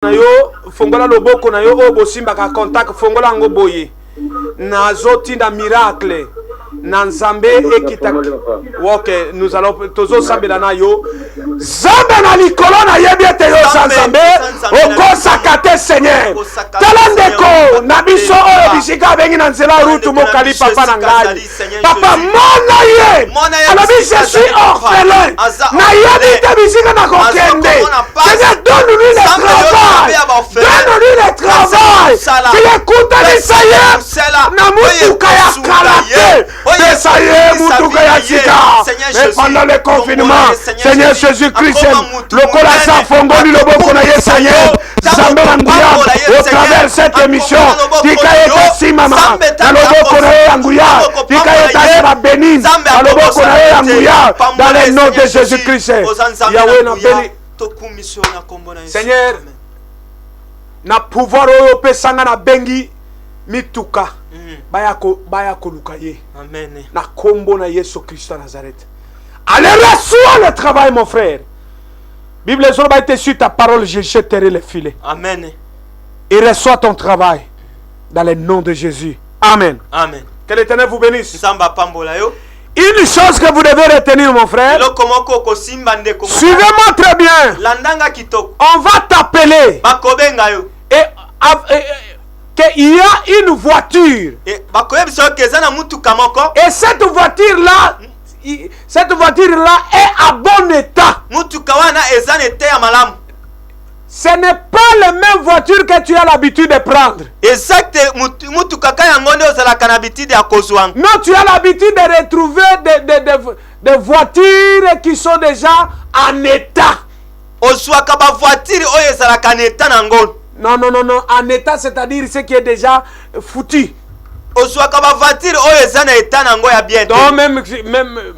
na yo fongola loboko na yo obo simba ka contact fongola ngo boye nazotinda miracle na nzambe ekita. Ok, nous allons tozo sambela na yo zambe na likolo na yebiete yo nzambe okosa kate Seigneur talandeko na biso oyo bisika bengi na nzela rutu mokali papa na ngai papa mona ye alabi je suis orphelin na yebite bisika na kokende Seigneur donne-lui le travail, donne-lui le travail qu'il écoute na mutuka ya kalate mais pendant le confinement, Seigneur Jésus-Christ, le Colassa Fongoli, le Boko ye Seigneur, Zambelanguya, au travers de cette émission, Tikaeta Simama, le Boko Anguya, Tikaeta la Bénin, le Boko Anguya, dans le nom de Jésus-Christ. Yahweh na béni. Seigneur, na pouvoir européen sanga na bengi mituka. Baya koluka ye. Amen. Na kombo na Yesu Christ Nazareth. Allez, reçois le travail, mon frère. Bible va être sur ta parole, je jetterai les filets. Amen. Et reçois ton travail dans le nom de Jésus. Amen. Amen. Que l'Éternel vous bénisse. Une chose que vous devez retenir, mon frère. Suivez-moi très bien. On va t'appeler. Il y a une voiture. Et cette voiture-là, est à bon état. Ce n'est pas la même voiture que tu as l'habitude de prendre. Non, tu as l'habitude de retrouver des voitures qui sont déjà en état. Non, en état, c'est-à-dire ce qui est déjà foutu. Donc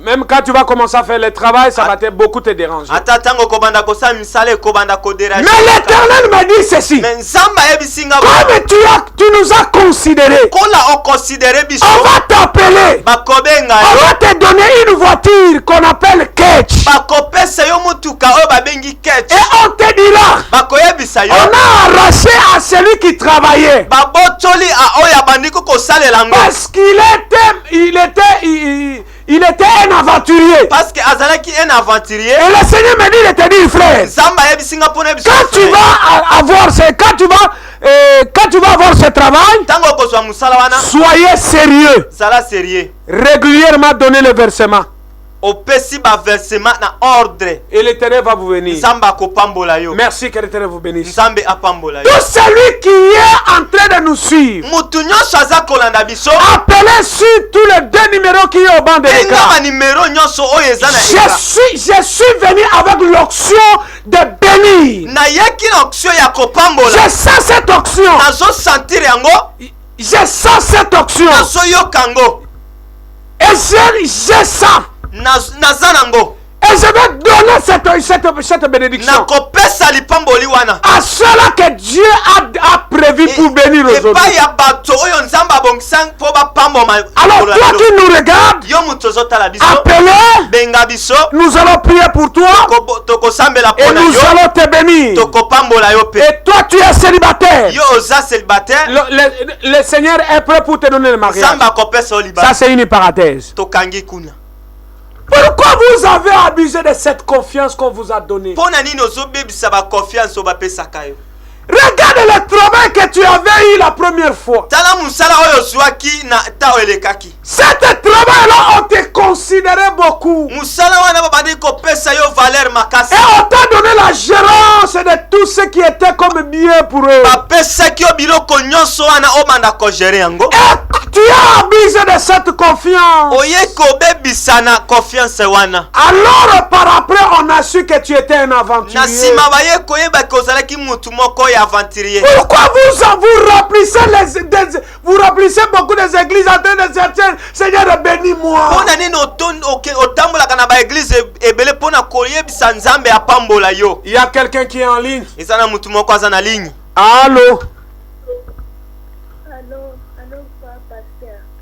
même quand tu vas commencer à faire le travail, ça va beaucoup te déranger. Mais l'Éternel m'a dit ceci. Comme tu nous as considérés, on va t'appeler. On va te donner une voiture qu'on appelle Ketch. Et on te dira, on a arraché à celui qui travaillait. Parce qu'il était un aventurier. Parce que Azalaki est un aventurier. Et le Seigneur me dit de te dire, frère, quand tu vas avoir ce travail, soyez sérieux. Régulièrement donner le versement. Et l'Éternel va vous bénir. Merci que l'Éternel vous bénisse. Tout celui qui est en train de nous suivre, appelez sur tous les deux numéros qui sont au banc de l'écran. Je suis venu avec l'onction de bénir. Je sens cette onction. Je sens cette onction. Et je sens. Et je vais donner cette bénédiction à ceux-là que Dieu a prévu pour bénir aujourd'hui. Alors toi qui nous regardes, appelez, nous allons prier pour toi et nous allons te bénir. Et toi tu es célibataire, le Seigneur est prêt pour te donner le mariage. Ça c'est une parenthèse. Pourquoi vous avez abusé de cette confiance qu'on vous a donnée? Regarde le travail que tu avais eu la première fois. Cet travail-là, on te considérait beaucoup. Et on t'a donné la gérance de tout ce qui était comme bien pour eux. Et tu as abusé de cette confiance. Alors par après, on a su que tu étais un aventurier. Pourquoi vous remplissez beaucoup des églises en train de dire Seigneur bénis-moi? Il y a quelqu'un qui est en ligne. Allô?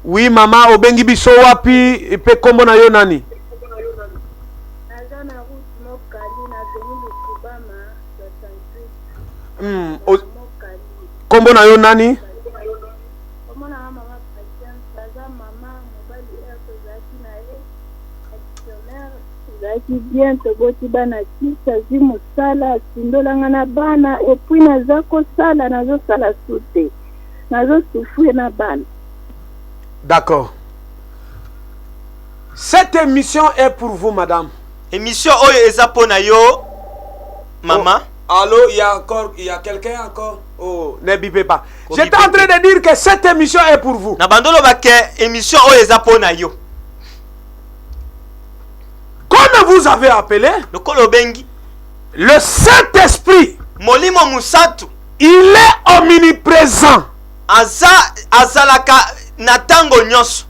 Oui maman, obengi biso wapi pe kombo na yo nani? Kombo na yo nani? Bien toboti bana kisa zimu sala sindolanga na bana epui nazako sala nazo sala sute nazo souffrir na bana. D'accord. Cette émission est pour vous, madame. Émission oyo eza pona yo maman. Oh, allô, il y a quelqu'un encore? Oh, ne bipez pas. J'étais en train de dire que cette émission est pour vous. Na bandolo ba ke émission oyo eza pona yo. Comme vous avez appelé, le Saint-Esprit, Molimo Musatu, il est omniprésent. Azalaka natango nyos.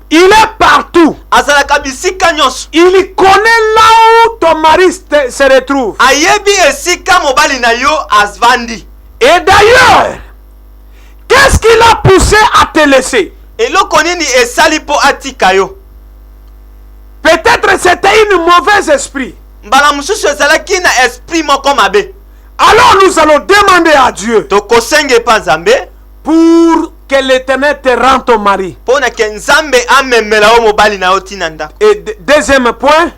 Il est partout. Azalaka bisika nyos. Il connaît là où ton mari se retrouve. Ayebi esika mobali na yo azvandi. Et d'ailleurs, qu'est-ce qui l'a poussé à te laisser? Et lo konini esali po atika yo. Peut-être c'était une mauvaise esprit. Alors nous allons demander à Dieu pour que l'Éternel te rende ton mari. Et deuxième point,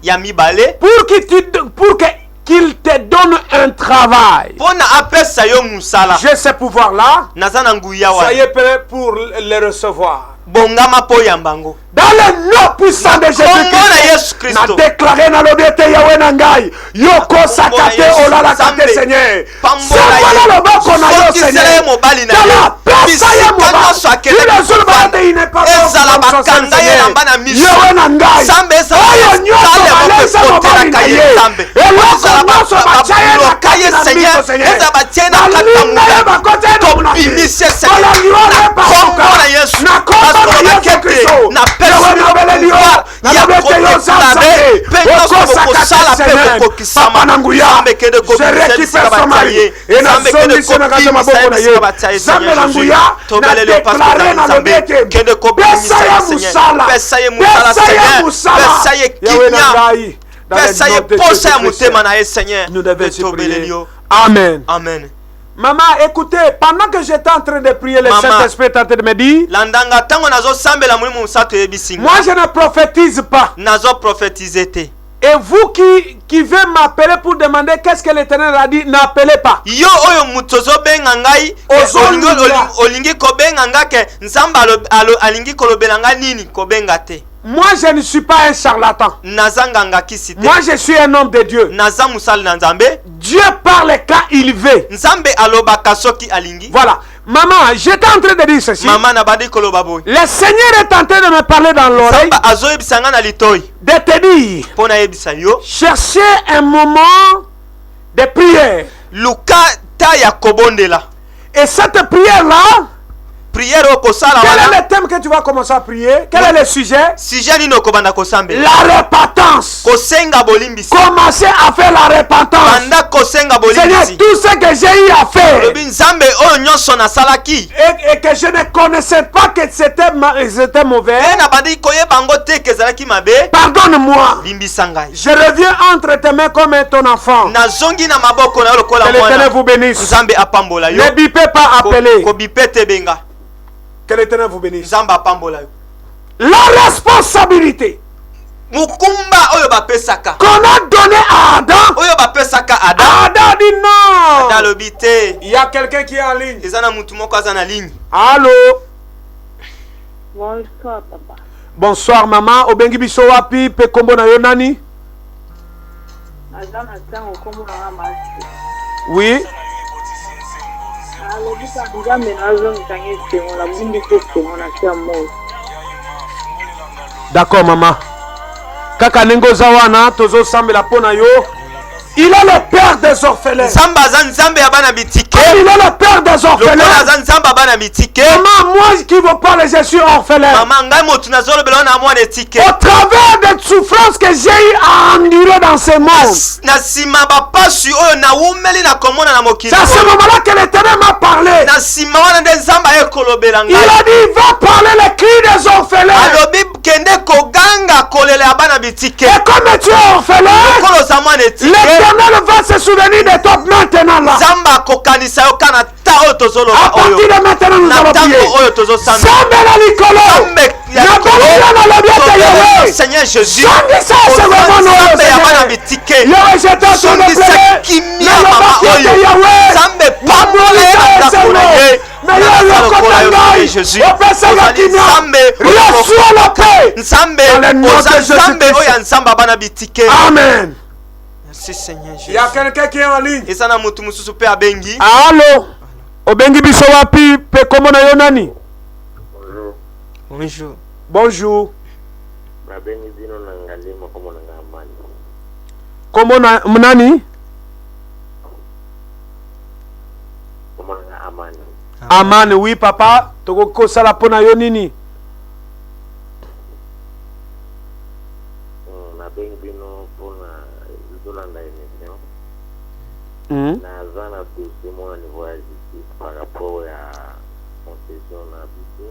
pour qu'il te donne un travail. J'ai ce pouvoir là. Soyez prêts pour le recevoir. Dans le nom puissant de Jésus-Christ, n'a déclaré dans l'obété Yahweh Nangai, Yoko Sakate Olala Kate Seigneur. C'est voilà le bon qu'on a eu Seigneur. Kala, Pesaye Moba, il est sur le bande, il n'est pas bon Seigneur. Yahweh Nangai, Ayo Nyoto Malesa Mobali Naye, et l'autre Moso Bachaye na Kate na Miko Seigneur. Balinda Yaba Kote Nunaki, Bala Lione Basuka, na Koto na Yesu Kristo. Na personne Amen. Amen. Maman, écoutez, pendant que j'étais en train de prier, le Saint-Esprit est en train de me dire, moi je ne prophétise pas. Et vous qui veut m'appeler pour demander qu'est-ce que l'Éternel a dit, n'appelez pas. Moi je ne suis pas un charlatan. Moi je suis un homme de Dieu. Dieu parle quand il veut. Voilà. Maman, j'étais en train de dire ceci. Le Seigneur est en train de me parler dans l'oreille. De te dire, cherchez un moment de prière. Et cette prière-là, quel est le thème que tu vas commencer à prier? Quel est le sujet? La repentance. Commencez à faire la repentance. Seigneur, tout ce que j'ai eu à faire et que je ne connaissais pas que c'était mauvais, pardonne-moi. Je reviens entre tes mains comme ton enfant. Que l'Éternel vous bénisse. Ne bipez pas, appelez. Que l'Éternel vous bénisse. La responsabilité qu'on a donnée à Adam. Adam dit non. Il y a quelqu'un qui est en ligne. Allô. Bonsoir papa. Bonsoir maman. Obengi biso wapi pe kombo na yo nani? Oui. D'accord maman. Kaka nengo zawana tozo sambela pona yo. Il est le père des orphelins. Il est le père des orphelins. Maman, moi qui vous parle, je suis orphelin. Au travers des souffrances que j'ai eu à endurer dans ce monde. C'est à ce moment-là que l'Éternel m'a parlé. Il a dit, va parler les cris des orphelins. akolele ya bana bitike. Et comme tu es orphelin, Kolo za mwana etike. l'Éternel va se souvenir de toi maintenant là. Nzambe akokanisa yo kana ta oyo À tozoloba partir oyo. de maintenant, nous Na allons prier. tango oyo tozosamba. Sambe la likolo. Sambe ya Na likolo. bolila na lobiete Tobela Yahweh. Seigneur Jésus. Sangisa sewemono Nzambe ya bana Seigneur. bitike. Yahweh, je t'en Songisa supplie. kimia Na mama lobiete oyo. Yahweh. Nzambe pamole atakola ye. Mais Yahweh, kotangai. Jésus. Opesa ya kimia. Nzambe Reçois la paix. Nzambe Dans le nom de oza Nzambe Jésus-Christ. oyo ya Nzambe abana bitike. Amen. Merci Seigneur Il y a Jésus. quelqu'un qui est en ligne. Eza na mutu mususu pe abengi. Allô? Obengi biso wapi pe komo na yo nani? Bonjour. Bonjour. Bonjour. Nabengi bino na ngalima komo na ngamani. Komo na nani? Komo na amani. Aman, oui papa. Toko kosala pona yo nini? Nabengi bino pona zolanda émission. Mm. Naza na dossier mona niveau ya justice par rapport ya concession na biso.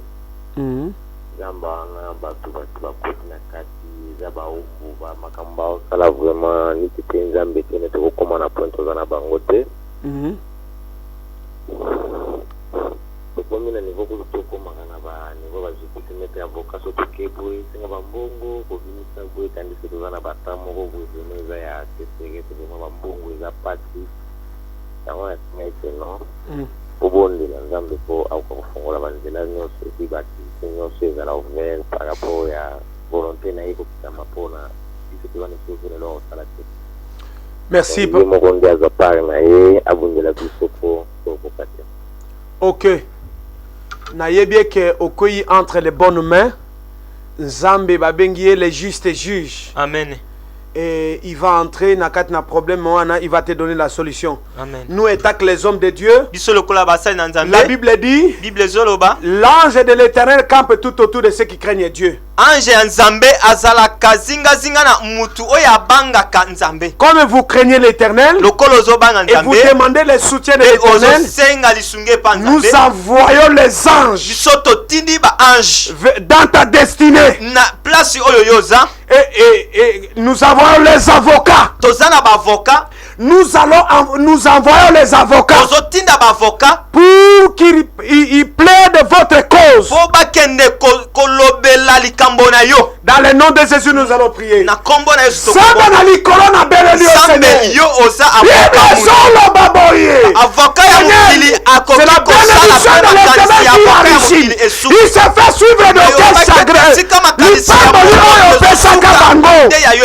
Mm. Nzamba wana bato bakoti na kati eza bauvu bamakambo baosala vraiment niti te nzambe te nete kokóma na point toza na bango te. Mm. Tokomi na niveau kutu tokomaka na baniveau bajustice mete avocat so toke boye esenga bambongo kobimisa boye tandisi toza na bata moko boye vraimen eza ya teserete vraimen bambongo eza pasi yango nasinga ete non obondela nzambe po akoka kofongola banzela nyonso epi baaktivité nyonso ezala ouvert par rapport ya volonté na ye kokitama mpona biso toza nesovelelo kosala te. Merci. ye moko nde azwa pare na ye abundela biso po tokoka te. Ok. Nayebi ke okoyi entre les bonnes mains. Nzambe babengi les justes juges. Amen. Et il va entrer na kat na problème wana, il va te donner la solution. Amen. Nous étant que les hommes de Dieu, Biso lokola basali na Nzambe. la Bible dit, Bible zoloba. l'ange de l'Éternel campe tout autour de ceux qui craignent Dieu. Ange ya Nzambe azalaka zinga na mutu oyo abangaka Nzambe. Comme vous craignez l'Éternel Lokolo ozobanga et vous Nzambe. demandez le soutien de Et l'Éternel, ozosenga lisunge pa nous Nzambe. envoyons les anges Biso totindi ba ange. dans ta destinée. Na place oyo yoza. Et nous envoyons les avocats. Tozana ba avocat. Nous envoyons les avocats Tozotinda ba avocat. pour qu'ils plaident votre cause. Po bakende kolobela likambo na yo. Dans le nom de Jésus, nous allons prier. Na kombo na Yesu Samba tokombo. na likolo na beleli yo Nzambe Seigneur. yo oza Bible avocat. solo baboye. Avocat ya mokili C'est akoki la bénédiction kosala de pe makanisi l'Éternel ya qui avocat ya enrichit. mokili esu. Il se fait suivre de quel chagrin. Lipambo yo opesaka bango.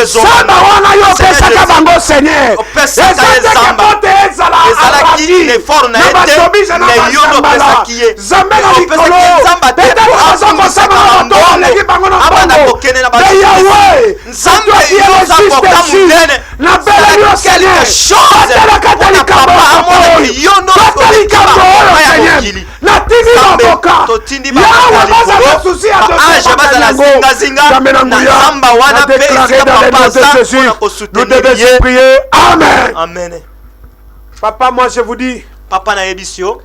Samba wana yo opesaka bango Seigneur. Opesaka ye Ezate Nzamba. kepote ezala Ezalaki abati. effort na Na ye te, batobiza na mais yo basambala. opesaki ye. Zambe na Opesaki likolo. Nzamba te, Peut-être po bazokosama na afumisaka bato aleki bango na abanda bongo. kokende na Mais bajustice. Yahweh, Nzambe toi qui es le yoza juge avocat des juges, monene. na beleli yo Seigneur. Quelque chose Katala katali mpona kambo papa amona oyo. ke yo ndo Katali kambo oyo ya Seigneur. mokili. Natindi Nzambe, baboka. totindi Yahweh baboka baza likolo. na susi ya Baange dossier bazala yango. zingazinga. Nzambe na Na nguya. Nzamba wana Na pe déclaré esika dans le nom papa de aza Jésus. mpona Nous kosoutenir devons ye. prier. Amen. Amen. Papa, moi je vous dis, Papa na yebisi yo.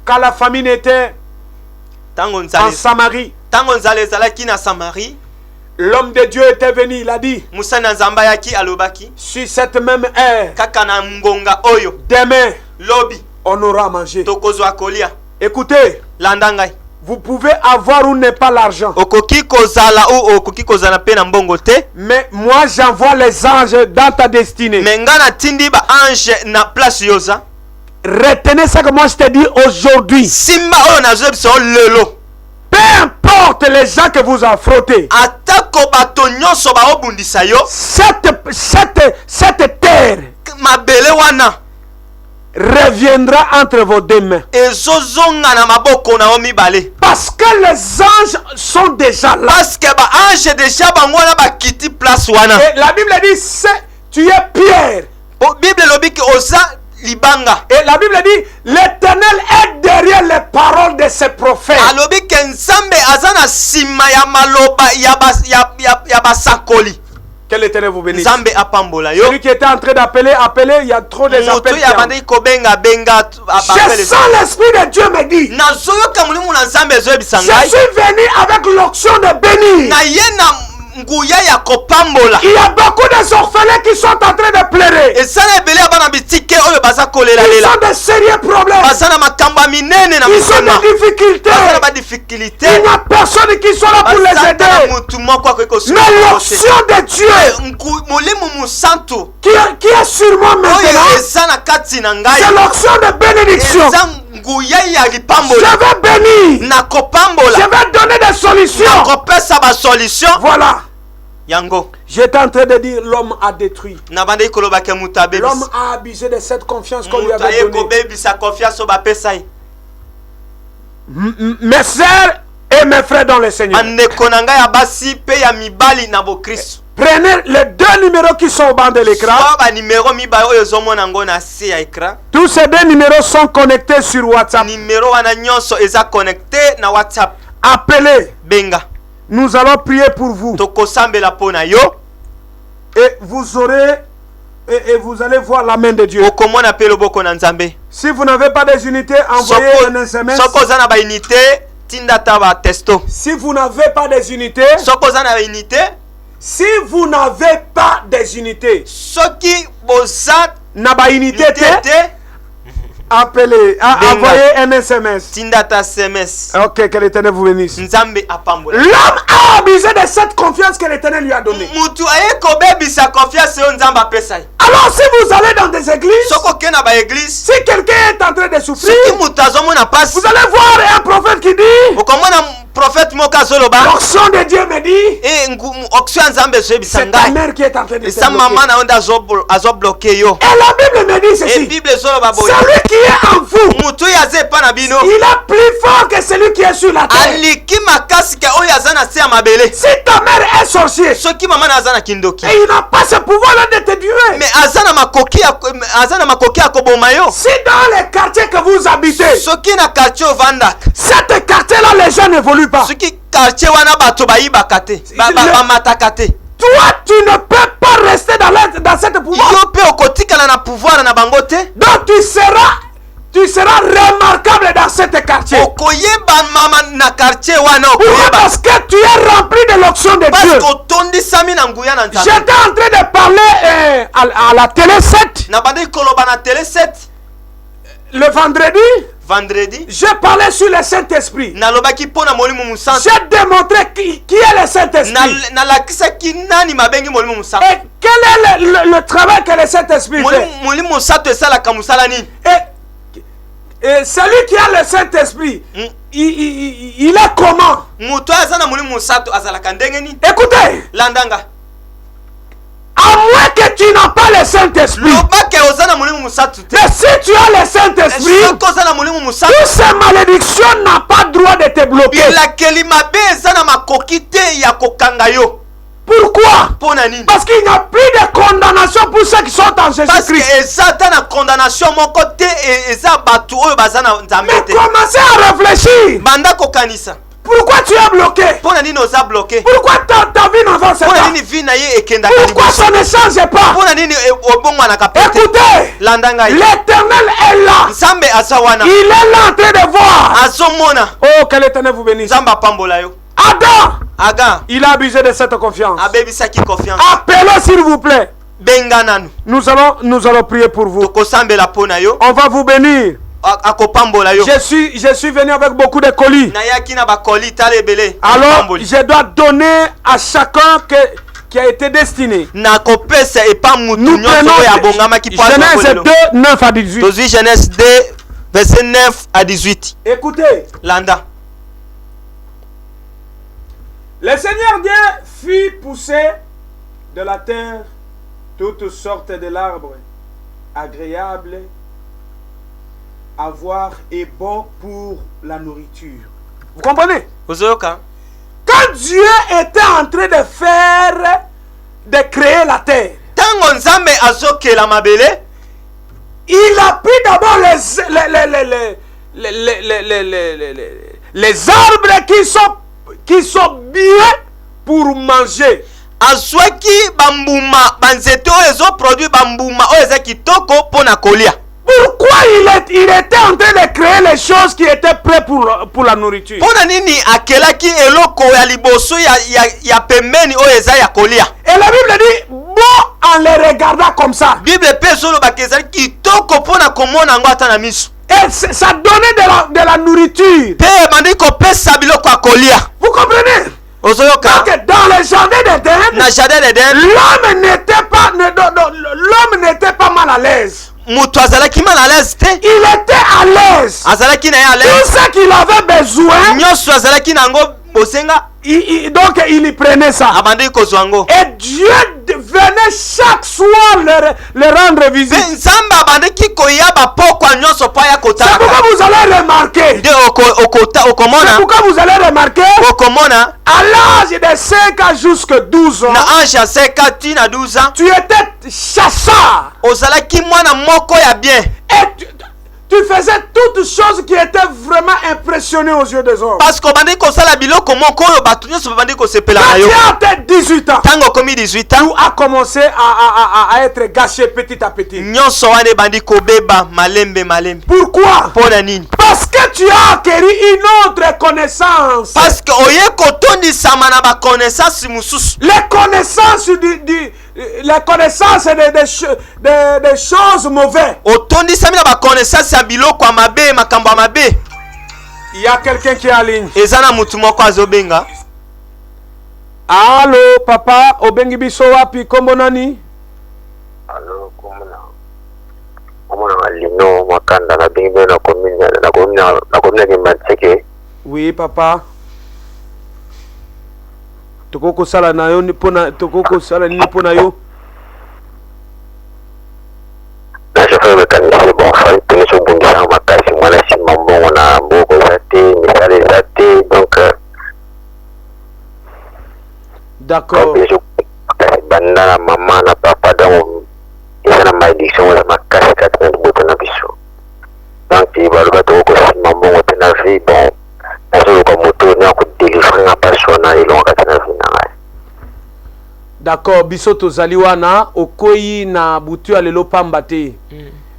quand la famine était Tango en nzale. Samarie, Tango nzale ezalaki na Samarie. l'homme de Dieu était venu, il a dit, Musani na Nzamba yaki alobaki. sur cette même aire, Kaka na ngonga oyo. demain, Lobi. on aura à manger. Tokozwa kolia. Écoutez, Landa ngai. vous pouvez avoir ou n'est pas l'argent, Okoki kozala ou okoki kozala pe na mbongo te. mais moi j'envoie les anges dans ta destinée. Mais nga na tindi ba ange na place yoza. Retenez ce que moi je te dis aujourd'hui. Simba oyo na zebso lelo. Peu importe les gens que vous affrontez, Atako bato nyonso ba obundisa yo. cette terre Mabele wana. reviendra entre vos deux mains. Ezozonga na maboko na omibale. Parce que les anges sont déjà là. Parce que ba ange déjà bango na ba kiti place wana. Et la Bible dit, tu es Pierre. O Bible lobi ki oza libanga. Et la Bible dit, l'Éternel est derrière les paroles de ses prophètes. Alobi ke Nzambe aza na sima ya maloba ya basakoli. Que l'Éternel vous bénisse. Nzambe apambola yo. Celui qui était en train d'appeler, il y a trop des appels. Mutu ya bandi kobenga benga Je sens l'Esprit de Dieu me dit. nazoyoka mulimu na Nzambe ezoyebisa Je ngai suis venu avec l'onction de bénir. na ye na nguya ya kopambola. Il y a beaucoup de orphelins qui sont en train de pleurer. Ezala ebele ya bana bitike oyo baza kolela Ils lela. ont de sérieux problèmes. Baza na makambo ya minene na Ils ont motema. des difficultés. Baza na ba difficulté. Il n'y a personne qui soit là pour les Baza na aider. mutu moko akoki kosunga Mais kote. l'onction de Dieu Molimo musantu qui est sur moi oyo maintenant, eza na kati na ngai c'est l'onction de bénédiction. eza nguya ya Je lipambola. vais bénir. Na kopambola. Je vais donner des solutions. Kopesa ba solution. Voilà. Yango. J'étais en train de dire l'homme a détruit. Na bande koloba ke mutu abebisi. L'homme a abusé de cette confiance qu'on lui Mutu avait aye donnée. kobebisa confiance oyo bapesa ye. Mes sœurs et mes frères dans le Seigneur, Bandeko na ngai ya basi pe ya mibali na bokristo. prenez les deux numéros qui sont au bas de l'écran. Soit ba numéro mibale oyo ezomona ngo na se ya écran. Tous ces deux numéros sont connectés sur WhatsApp. Numéro wana nyonso eza connecté na WhatsApp. Appelez. Benga. Nous allons prier pour vous. Tokosambela pona yo. Et vous aurez et vous allez voir la main de Dieu. Okomona pe loboko na Nzambe. Si vous n'avez pas des unités, envoyez un SMS. Soko za na ba unité tinda ta ba testo. Si vous n'avez pas des unités, Soko za na ba unité. si vous n'avez pas des unités, Soki boza n'a pas unité, unité appelez, Benga. envoyez un SMS. tinda ta SMS. Ok, que l'Éternel vous bénisse. Nzambe apambola. L'homme a abusé de cette confiance que l'Éternel lui a donnée. Mutu aye kobebisa confiance yo Nzambe apesa ye. Alors si vous allez dans des églises, Soko ke na ba église. si quelqu'un est en train de souffrir, Soki mutu azomona pasi. vous allez voir un prophète qui dit, Okomona prophète moko azoloba. l'onction de Dieu me dit, Oxio ya Nzambe ezoyebisa c'est ta ngai. mère qui est en train de se Eza mama bloquer. na yo nde azobloke yo. Et la Bible me dit Et ceci, Bible ezoloba boye. celui qui est en vous, Mutu oyo aza epa na bino. il est plus fort que celui qui est sur la terre. Aliki makasi ke oyo aza na se ya mabele. Si ta mère est sorcier, Soki mama na aza na kindoki. et il n'a pas ce pouvoir-là de te tuer. Mais aza na makoki ya koboma yo. Si dans les quartiers que vous habitez, Soki na quartier ovandaka. cet quartier-là, les gens n'évoluent pas. Soki quartier wana bato bayibaka te. Bamataka te. Toi, tu ne peux pas rester dans cette pouvoir. Yo pe okotikala na pouvoir na bango te. Donc tu seras remarquable dans cet quartier. Okoyeba mama na quartier wana Pourquoi? okoyeba. Parce que tu es rempli de l'onction de Parce Dieu. kotondisami na nguya na Nzambe. J'étais en train de parler à la télé 7 Na bande koloba na télé 7 le vendredi. vendredi. J'ai parlé sur le Saint-Esprit. Nalobaki pona molimo musantu. J'ai démontré qui est le Saint-Esprit. Nalakisaki nani mabengi molimo musantu. Et quel est le travail que le Saint-Esprit fait. Molimo musantu esalaka musala nini? Et celui qui a le Saint-Esprit, il est comment? Mutu aza na molimo musantu azalaka ndenge nini? Écoutez, Landanga. à moins que tu n'as pas le Saint-Esprit. Lobake oza na molimo musantu te. Mais si tu as le Saint-Esprit, Soko oza na molimo musantu. toutes ces malédictions n'ont pas droit de te bloquer. Bilakeli mabe eza na makoki te ya kokanga yo. Pourquoi? Pona nini? Parce qu'il n'y a plus de condamnation pour ceux qui sont en Parce que Jésus-Christ. eza ta na condamnation moko te eza bato oyo baza na Nzambe Mais te. commencez à réfléchir. Banda kokanisa. Pourquoi tu es bloqué? Pona nini oza bloqué? Pourquoi ta vie n'avance Pona pas? nini vie na ye ekendaka Pourquoi liboso? ça ne change pas? Pona nini obongwanaka pe te? Écoutez, Landa ngai. l'Éternel est là. Nzambe aza wana. Il est là en train de voir. Azomona. Oh, que l'Éternel vous bénisse. Nzambe apambola yo. Adam, Aga il a abusé de cette confiance. abebisaki confiance. Appelez s'il vous plaît. Benga nanu. Nous allons prier pour vous. Tokosambela pona yo. On va vous bénir. Akopambola yo. Je suis venu avec beaucoup de colis. Nayaki na bakoli tala ebele. Alors, Apamboli. je dois donner à chacun qui a été destiné. Nakopesa epa mutu Nous nyonso prenons oyo abongamaki po Genèse azwa 2, 9 à 18. Tozwi Genèse 2 verset 9 à 18. Écoutez, Landa. le Seigneur Dieu fit pousser de la terre toutes sortes de l'arbres agréables à voir et bons pour la nourriture. Vous comprenez? Ozoyoka. Quand Dieu était en train de créer la terre, Tango Nzambe azokela mabele, il a pris d'abord les arbres qui sont bien pour manger. azwaki bambuma banzete oyo ezoproduit bambuma oyo eza kitoko mpo na kolia. Pourquoi il était en train de créer les choses qui étaient prêtes pour la nourriture? Pona nini akelaki eloko ya liboso ya pembeni oyo eza ya kolia. Et la Bible dit bon en les regardant comme ça. Bible pe ezoloba ke ezali kitoko pona komona yango ata na miso. Et ça donnait de la nourriture. Pe bandi kopesa biloko ya kolia. Vous comprenez? Donc dans le jardin d'Éden, l'homme n'était pas mal à l'aise. Il était à l'aise. Tout ce qu'il avait besoin, donc il y prenait ça. Et Dieu venait chaque soir le rendre visite. C'est pourquoi vous allez remarquer. C'est pourquoi vous allez remarquer. À l'âge de 5 ans jusqu'à 12 ans, tu étais chasseur. Et tu faisais toutes choses qui étaient vraiment impressionnées aux yeux des hommes. Parce que quand tu as 18 ans, tu as commencé à être gâché petit à petit. Pourquoi? Parce que tu as acquis une autre connaissance. Les connaissances les connaissances des choses mauvaises. Il y a quelqu'un qui est en ligne. Allô, papa, obengi biso wapi kombo nani? Allô, komona Lino Makanda na bingo na commune de Matseke. Oui, papa. Tokoko sala na yo pona tokoko sala ni pona yo. Na je fais le mécanicien bon fa tene so bungisa makasi mwana simba mbongo na mboko zate misale zate donc d'accord. Banda na mama na papa dans na malédiction la makasi katana boto na biso. Donc il va le battre ko simba mbongo tena vie bon. D'accord, biso tozali wana okoyi na butu ya lelo pamba te.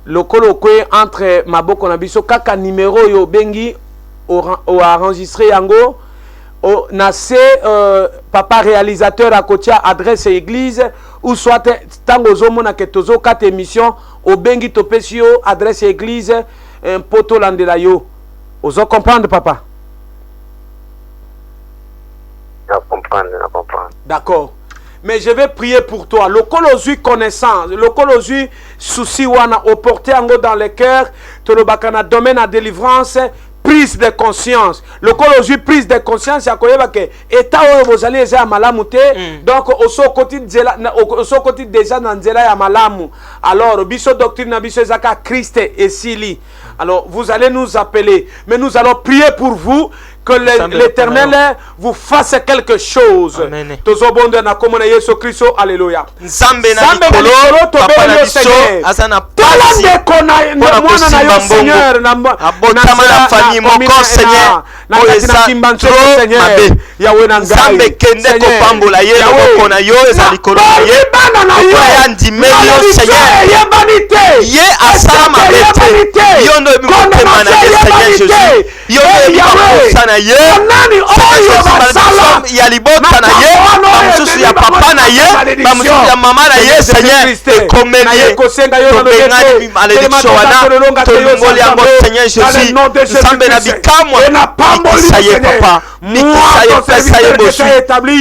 Lokolo okoyi entre maboko na biso kaka numéro yo bengi o enregistré yango na se papa réalisateur à kotia adresse église ou soit tango zomona ke tozo kata émission o bengi topesi yo adresse église poto landela yo. Ozo comprendre papa? Je comprends. D'accord. Mais je vais prier pour toi. Le colosui connaissance, le colosui souci wana opporté en dans le cœur, to le bakana domaine à délivrance, prise de conscience. Le colosui prise de conscience ya koyeba ke eta oyo bozali eza ya malamu te. Donc oso koti déjà na nzela ya malamu. Alors biso doctrine na biso ezaka Christ et Sili. Alors vous allez nous appeler, mais nous allons prier pour vous. Que l'Éternel vous fasse quelque chose. Tozobonde na komona Yesu Kristo, alléluia. Nzambe na likolo papa na biso azana pasi mwana na yo Seigneur na abotama na famille moko Seigneur oeza trop mabe yawe na ngai Nzambe kende ko pambola ye moko na yo eza likolo na ye ya ndimeli yo Seigneur ye asala mabe te yo ndo bikotema na ye Seigneur Jésus yo ndo bikosana ye ya libota na ye bamususu ya papa na ye bamususu ya mama na ye Seigneur ekomeli ye tobengani malédiction wana tolongoli yango Seigneur Jésus Nzambe na bikamwa nikisa ye papa nikisa ye pesa ye bosu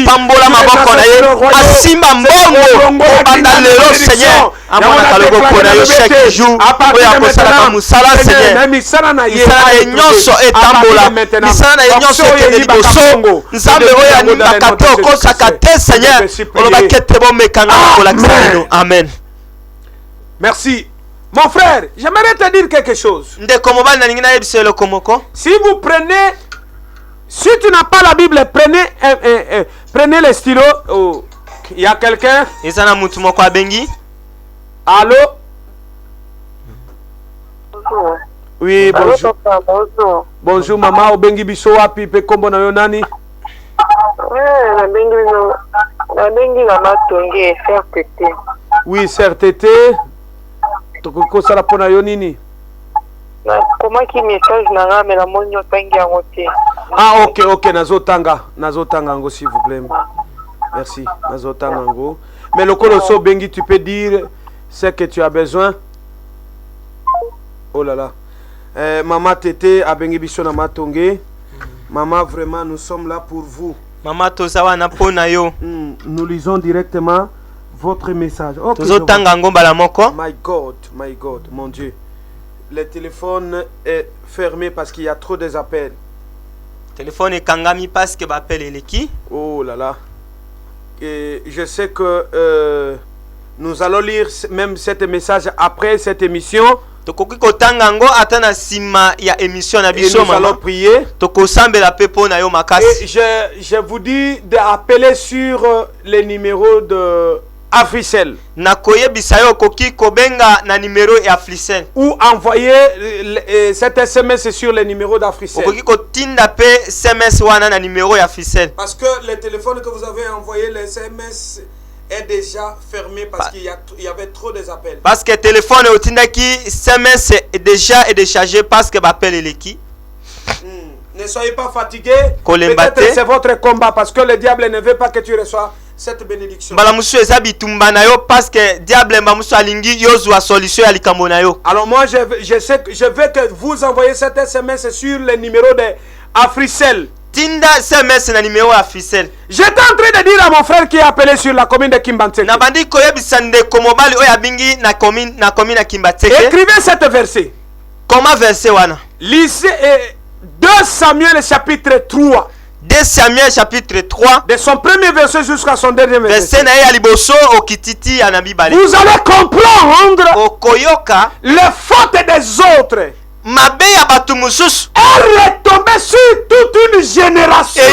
pambola maboko na ye asimba mbongo obanda lelo Seigneur amonaka loboko na yo chaque jour oyo akosalaka mosala Seigneur misala na ye nyonso etambola misala na ye nyonso ekende liboso Nzambe oyo animaka te okosaka te Seigneur olobaki ete bomekanga kolakisa lino amen. Merci. Mon frère, j'aimerais te dire quelque chose. Si vous prenez, si tu n'as pas la Bible, prenez le stylo. Oh, il y a quelqu'un? Allô? Oui, bonjour. Bonjour maman, obengi biso wapi pe kombo na yo nani? Oui, sœur Tété. Toko sala pona yo nini? Comment qui message nanga mais la monyo tangi yango te. Ah ok, nazotanga ngo s'il vous plaît. Merci, nazotanga ngo. Mais le colosso bengi, tu peux dire ce que tu as besoin. Oh là là. Maman Tété a bengi biso na matonge. Maman, vraiment nous sommes là pour vous. Maman tozawa na pona yo. Nous lisons directement votre message. Okay, my God, mon Dieu. Le téléphone est fermé parce qu'il y a trop des appels. Téléphone est kangami parce que l'appel est qui? Oh là là. Et je sais que nous allons lire même cet message après cette émission. Et nous allons prier. Et je vous dis d'appeler sur les numéros de Africell. Ou envoyer cet SMS sur les numéros d'Africell. Parce que le téléphone que vous avez envoyé, le SMS est déjà fermé parce qu'il y avait trop d'appels. Parce que le téléphone SMS est déjà déchargé parce que l'appel est qui. Ne soyez pas fatigués. Peut-être c'est votre combat parce que le diable ne veut pas que tu reçois cette bénédiction. Parce que diable alors moi je veux que vous envoyez cet SMS sur le numéro de Africell. Tinda SMS na numéro Africell. J'étais en train de dire à mon frère qui est appelé sur la commune de Kimbantseke. Écrivez cet verset. Comment verset wana? Lisez 2 Samuel chapitre 3. 2 Samuel chapitre 3. De son premier verset jusqu'à son dernier verset. Vous allez comprendre les fautes des autres. Elle est tombée sur toute une génération.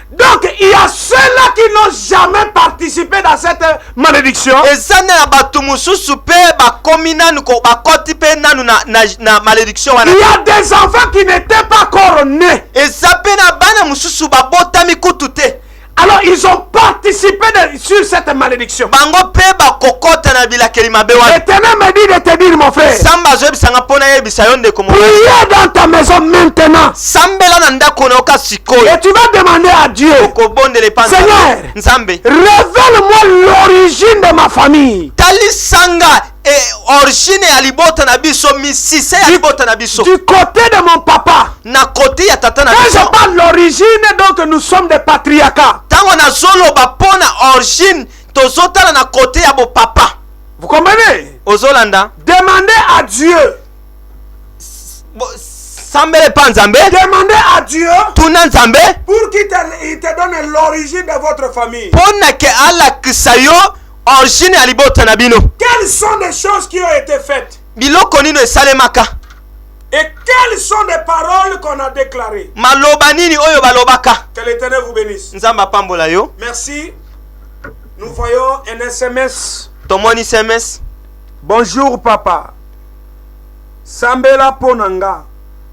Donc il y a ceux-là qui n'ont jamais participé dans cette malédiction. Il y a des enfants qui n'étaient pas encore nés. Alors ils ont participé sur cette malédiction. L'Éternel me dit de te dire, mon frère, priez dans ta maison maintenant. Et tu vas demander à Dieu, Seigneur, révèle-moi l'origine de ma famille. Du côté de mon papa. Quand je parle l'origine, donc nous sommes des patriarcats. Vous comprenez? Demandez à Dieu. Demandez à Dieu pour qu'il te donne l'origine de votre famille. Quelles sont les choses qui ont été faites? Et quelles sont les paroles qu'on a déclarées? Que l'Éternel vous bénisse. Merci. Nous voyons un SMS. Bonjour papa. Sambela ponanga.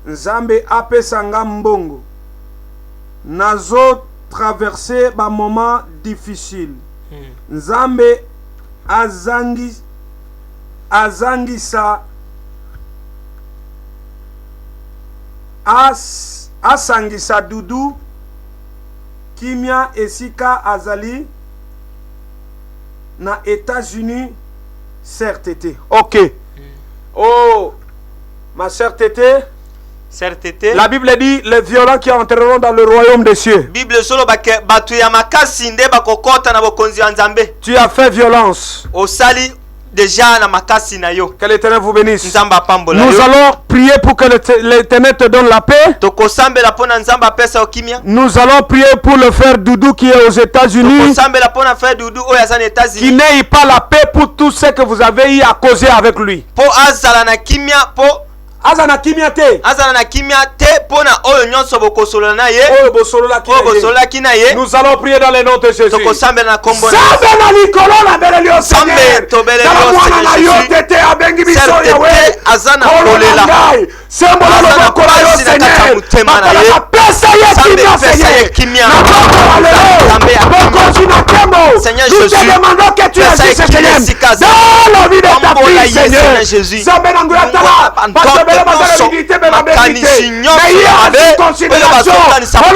Nzambe apesanga mbongo. Nazo traverser ba moment difficile. Nzambe azangisa asangisa dudu kimia esika azali na États-Unis. Sœur Tété. Ok. Oh, ma sœur Tété. La Bible dit les violents qui entreront dans le royaume des cieux. Tu as fait violence. Que l'Éternel vous bénisse. Nous allons prier pour que l'Éternel te donne la paix. Nous allons prier pour le frère Doudou qui est aux États-Unis, qui n'ait pas la paix pour tout ce que vous avez eu à causer avec lui. Azana kimia te pona oyo nyonso bokosolola na ye oyo bosolola kina ye. Nous allons prier dans le nom de Jésus. Tokosambela kombo na Sambela likolo na belelio Sambe tobelelio Seigneur. Abengi biso yawe azana kolela sembola loboko na yo Seigneur bakolaka pesa ye kimia Seigneur na boko lelo bokonzi na kembo Seigneur nous te Jésus, demandons que tu agis Seigneur dans la vie de ta fille Seigneur Zambe na nguya tala parce que bela bazala l'unité bela bénité mais il y a une considération oloba saka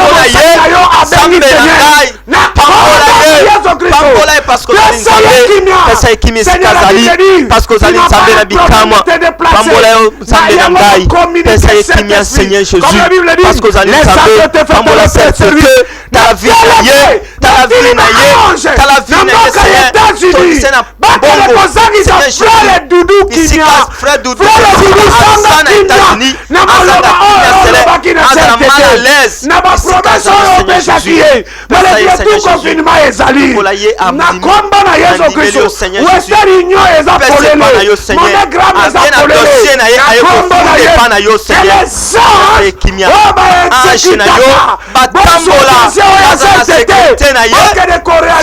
yo abeni Seigneur na pambola ye parce que pesa ye kimia sikazali parce que ozali nzambe na bikamwa pambola yo nzambe na ngai pesa ye kimia Seigneur Jésus parce que ozali nzambe pambola certitude ta vie na ye ta vie na ye ta la vie na ye Seigneur tolise na bongo Seigneur Jésus ici frère Doudou aza na États-Unis aza na kimia aza na mal à l'aise na ba promesse oyo opesaki ye malgré tout confinement ezali na komba na Yesu Kristo western union eza polele monogramme eza polele na komba na Yesu Seigneur ange na yo batambola baza na sécurité na ye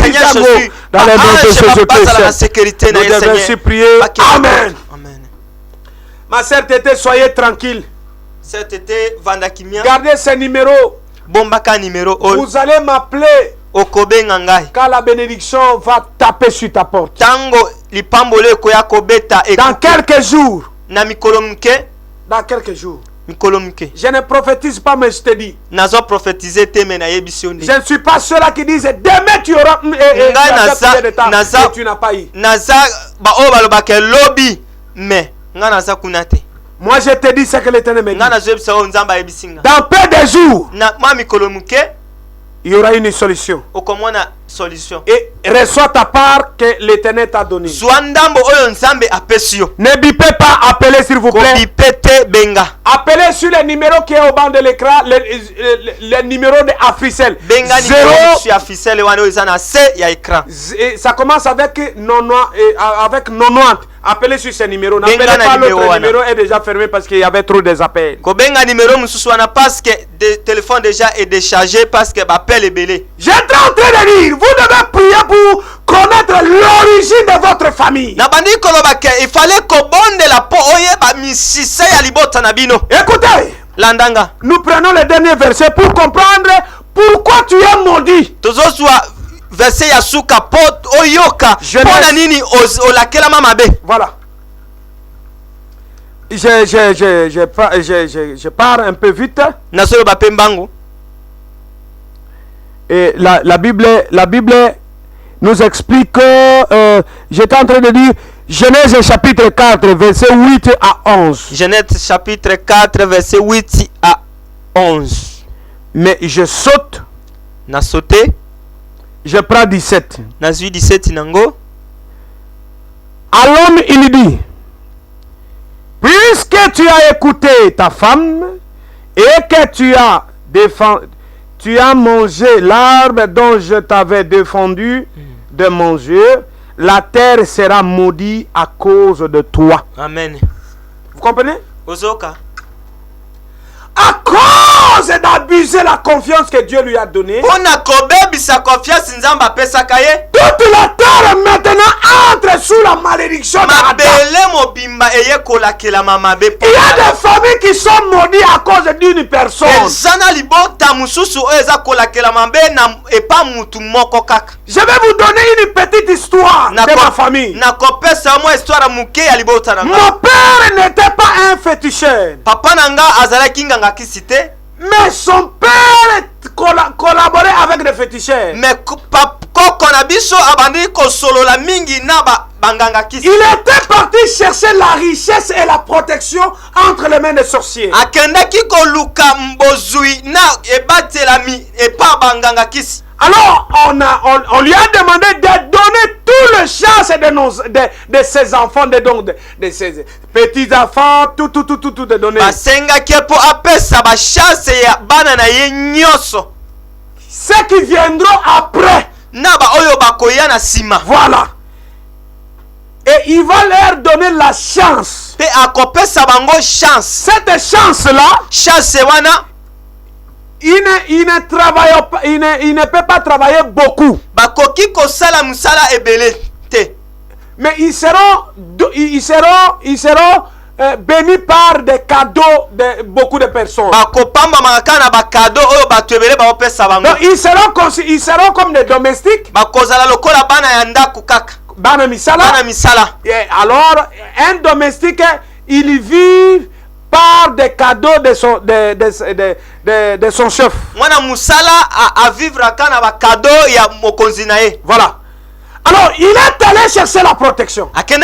Seigneur Jésus dans le nom de Jésus-Christ la sécurité na ye nous devons Seigneur prier. Amen. Ma sœur Tété, soyez tranquille. Sœur Tété vandakimia Gardez ce numéro. bombaka numéro oyo Vous allez m'appeler okobenga ngai quand la bénédiction va taper sur ta porte. tango lipambolo ekoya kobeta Dans quelques jours. na mikolo muke Dans quelques jours. mikolo muke Je ne prophétise pas, mais je te dis. nazo prophétiser te me na yebisi onde Je ne suis pas ceux-là qui disent demain tu auras et tu n'as pas eu. naza ba oyo balobaka lobi me nga naza kuna te Moi je te dis ce que l'Éternel me dit. nga nazo yebisa oyo nzambe ayebisi nga Dans peu de jours, na mwa mikolo muke il y aura une solution. okomona solution Et reçois ta part que l'Éternel t'a donnée. zwa ndambo oyo nzambe apesi yo Ne bipez pas, appelez s'il vous plaît. kobipe te benga Appelez sur le numéro qui est au bas de l'écran, le numéro de Africell. benga numéro sur afisele wana oyo eza na se ya écran Ça commence avec 90. Appelez sur ce numéro. N'appelez Benga na pas numéro l'autre wana. numéro est déjà fermé parce qu'il y avait trop des appels. kobenga numéro mosusu wana parce que le téléphone déjà est déchargé parce que bapel ebele J'étais en train de dire, vous devez prier pour connaître l'origine de votre famille. na bandi koloba ke il fallait kobondela po oyeba misisa ya libota na bino Écoutez, landanga nous prenons le dernier verset pour comprendre pourquoi tu es maudit. tozozwa verset ya suka po oyoka Genèse. mpona nini olakelama mabe Voilà. Je pars un peu vite. nazoloba mpe mbangu Et la Bible nous explique que j'étais en train de dire Genèse chapitre 4, verset 8 à 11. Genèse chapitre 4 verset 8 à 11 Mais je saute, na sauté je prends 17. nazwi 17 nango À l'homme, il dit, puisque tu as écouté ta femme et que tu as mangé l'arbre dont je t'avais défendu de manger, la terre sera maudite à cause de toi. amen Vous comprenez? ozoka À cause d'abuser la confiance que Dieu lui a donnée, mpona kobebisa confiance nzambe apesaka ye toute la terre maintenant entre sous la malédiction d'Adam. mabele mobimba eye kolakelama mabe Il y a des familles qui sont maudites à cause d'une personne. eza na libota mosusu oyo eza kolakelama mabe na epa mutu moko kaka Je vais vous donner une petite histoire de ma famille. nakopesa mwa histoire muke ya libota na nga Mon père n'était pas un féticheur, papa na nga azalaki nganga kisi te mais son père collaborait avec des féticheurs. me koko na biso abandi kosolola mingi na banganga kisi Il était parti chercher la richesse et la protection entre les mains des sorciers. akendaki koluka mbozwi na ebatelami epa banganga kisi Alors, on lui a demandé de donner tout le chance de ses enfants, de ses petits-enfants, tout de donner. basengaki po apesa bachance ya bana na ye nyonso Ceux qui viendront après, na ba oyo bakoya na nsima voilà. Et il va leur donner la chance. mpe akopesa bango chance Cette chance-là, chance wana il ne peut pas travailler beaucoup. bakoki kosala mosala ebele te Mais ils seront bénis par des cadeaux de beaucoup de personnes. Donc ils seront comme des domestiques. Bana misala. Et alors, un domestique, il vit par des cadeaux de son chef. Voilà. Alors, il est allé chercher la protection. Il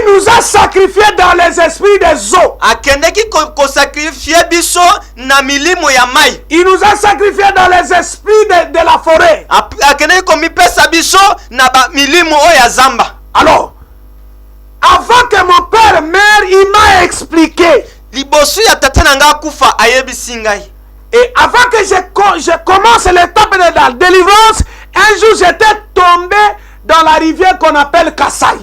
nous a sacrifié dans les esprits des eaux. Il nous a sacrifié dans les esprits de la forêt. Alors, avant que mon père meure, il m'a expliqué. Et avant que je commence l'étape de la délivrance, un jour j'étais tombé dans la rivière qu'on appelle Kasai.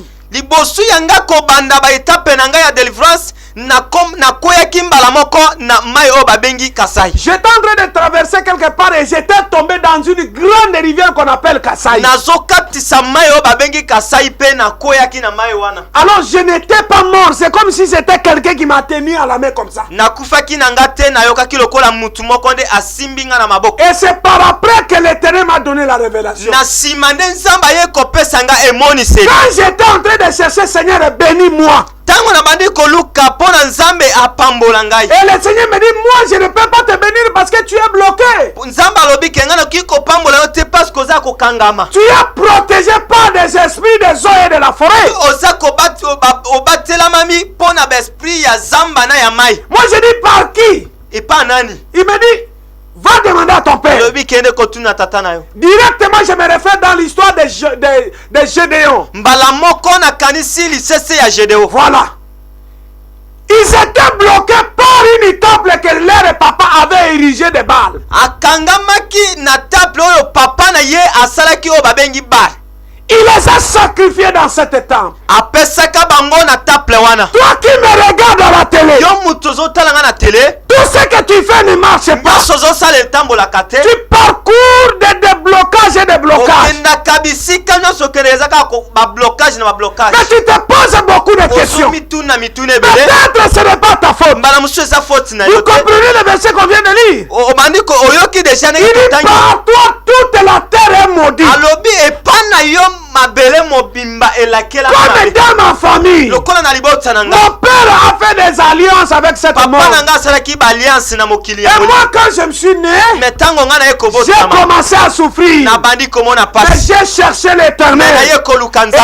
J'étais en train de traverser quelque part et j'étais tombé dans une grande rivière qu'on appelle Kasai. Alors je n'étais pas mort, c'est comme si c'était quelqu'un qui m'a tenu à la main comme ça. Et c'est par après que l'Éternel m'a donné la révélation. Quand j'étais en train de chercher, Seigneur, bénis-moi. Et le Seigneur me dit, moi je ne peux pas te bénir parce que tu es bloqué. Tu es protégé par des esprits des eaux et de la forêt. Moi je dis, par qui? Il me dit, va demander à ton père. Directement je me réfère dans l'histoire de Gédéon. Voilà. Ils étaient bloqués par une temple que leur papa avait érigé de Baal. Il les a sacrifiés dans cette temple. Toi qui me regardes à la télé, tout ce que tu fais ne marche pas. Tu parcours des déblocages et des blocages. Mais tu te poses beaucoup de questions. Peut-être ce n'est pas ta faute. Vous comprenez le verset qu'on vient de lire? Il dit, par toi toute la terre est maudite. Comme dans ma famille, mon père a fait des alliances avec cette mort. Et moi quand je me suis né, j'ai commencé à souffrir. Mais j'ai cherché l'Éternel. Et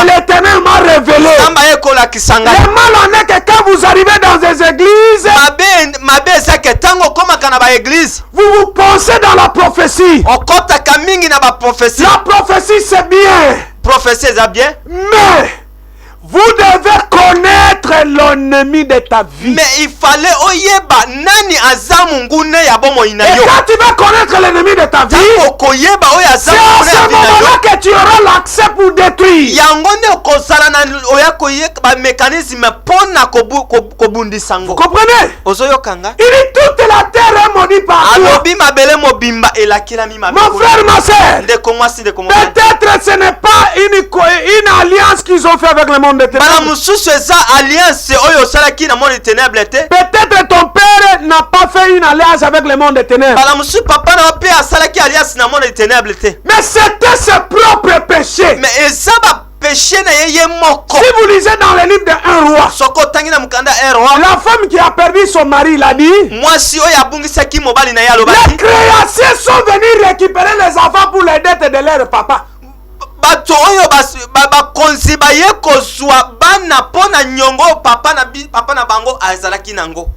l'Éternel m'a révélé. Le mal en est que quand vous arrivez dans des églises, vous vous pensez dans la prophétie. La prophétie c'est bien. Mais vous devez connaître l'ennemi de ta vie. Mais il fallait et quand tu vas connaître l'ennemi de ta vie, c'est à ce moment-là que tu auras l'accès pour détruire. Vous comprenez? Il dit toute la terre est maudite par toi. Mon frère, ma soeur, peut-être ce n'est pas une alliance qu'ils ont fait avec le monde des ténèbres. Peut-être ton père n'a pas fait une alliance avec le monde des ténèbres. Mais c'était ses propres péchés. Si vous lisez dans le livre de 1 roi, la femme qui a perdu son mari, il a dit, les créanciers sont venus récupérer les enfants pour les dettes de leur papa.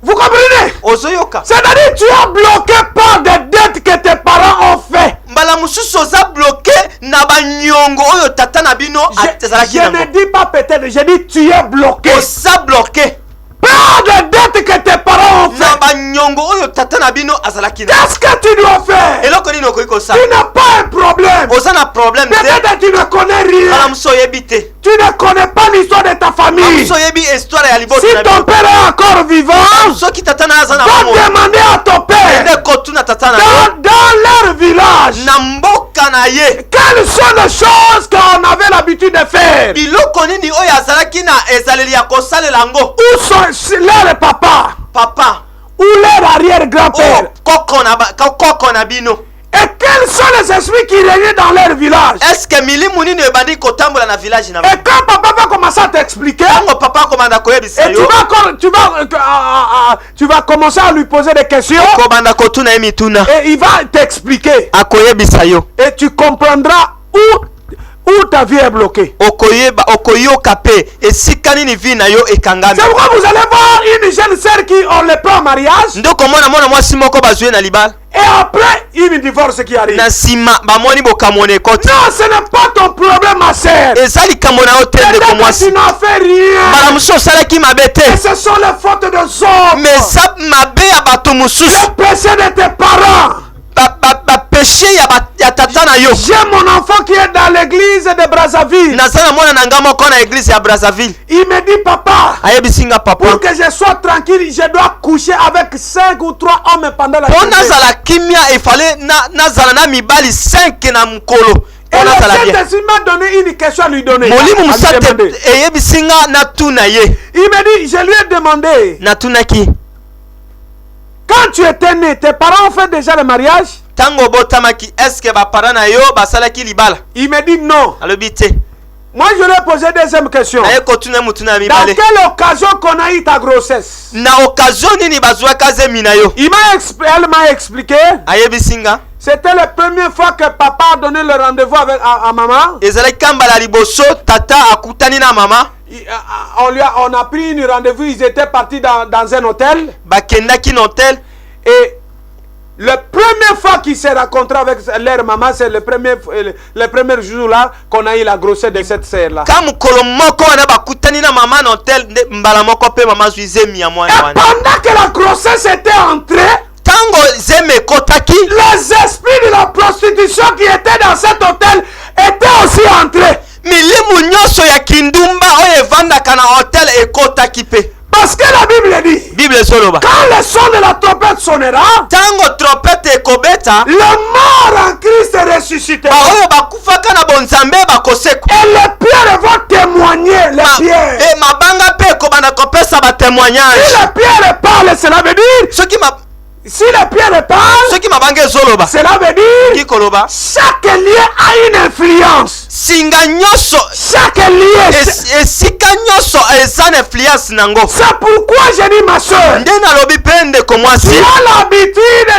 Vous comprenez? C'est-à-dire tu es bloqué par des dettes que tes parents ont fait. Je ne dis pas peut-être, je dis tu es bloqué. Par des dettes que tes parents ont fait. Qu'est-ce que tu dois faire? Tu n'as pas un problème. Peut-être tu ne connais rien. Tu ne connais pas l'histoire de ta famille. Si ton père est encore vivant, va demander à ton père. Dans leur village, kaka na ye. Quelles sont les choses qu'on avait l'habitude de faire? Biloko nini oyo azalaki na ezaleli ya kosalela yango? Où sont leurs papas? Papa. Ou leur arrière-grand-père? Koko na bino. Et quels sont les esprits qui régnaient dans leur village? Est-ce que milimu nini ebandi kotambola na village na? Et quand papa va commencer à t'expliquer, papa komanda koyebisa et yo, tu vas commencer à lui poser des questions, komanda kotuna emituna, et il va t'expliquer, akoyebisa yo, et tu comprendras où ta vie est bloquée. okoyoka pe esika nini vi na yo ekangami. C'est pourquoi vous allez voir une jeune sœur qui on le prend en mariage, ndoko mwana mwasi moko bazwe na libala, et après une divorce qui arrive. na sima bamoni bokamone ekoti. Non, ce n'est pas ton problème, ma sœur. ezali kamona otende ko mwasi. Tu n'as fait rien. Bala muso salaki mabete. Et ce sont les fautes de autres. Mais ça mabe ya bato mususu. Le péché de tes parents. Péché ya tata na yo. J'ai mon enfant qui est dans l'église de Brazzaville. Nazana mwana nanga moko na église ya Brazzaville. Il me dit papa, ayebisinga papa, pour que je sois tranquille, je dois coucher avec 5 ou 3 hommes pendant la journée. Nazala kimia il fallait nazala na mibali 5 na mkolo. Et le Saint-Esprit m'a donné une question à lui donner. Molimu musate eyebisinga na tuna ye. Il me dit, je lui ai demandé. Na tuna ki. Quand tu étais né, tes parents ont fait déjà le mariage? Tango botamaki, est-ce que ba parents na yo basalaki libala? Il me dit non. Alobite. Moi je lui ai posé deuxième question. Dans quelle occasion qu'on a eu ta grossesse? Na occasion nini bazwaka zemi na yo? Elle m'a expliqué. Ayebisinga. C'était la première fois que papa a donné le rendez-vous avec à maman. Ezali kambala liboso tata akutani na mama. On a pris une rendez-vous, ils étaient partis dans un hôtel. Bakendaki na hôtel. Et la première fois qu'ils s'est rencontré avec leur maman, c'est le premier jour là qu'on a eu la grossesse de cette sœur là. Comme kolomoko wana bakutani na maman na hôtel mbala moko pe maman zuizemi ya mwana wana. Pendant que la grossesse était entrée, tango zeme kotaki, les esprits de la prostitution qui étaient dans cet hôtel étaient aussi entrés. Milimu nyoso ya kindumba oye evandaka na hotel ekotaki pe. Parce que la Bible dit, Bible soloba, quand le son de la trompette sonnera, tango trompette ekobeta, le mort en Christ ressuscitera. Oyo bakufaka na bonzambe bakoseko. Et les pierres vont témoigner, les pierres. Et mabanga pe kobana kopesa ba témoignage. Si les pierres parlent, cela veut dire. Si les pierres parlent, cela veut dire chaque lien a une influence. Chaque lien. C'est pourquoi je dis ma soeur, tu as l'habitude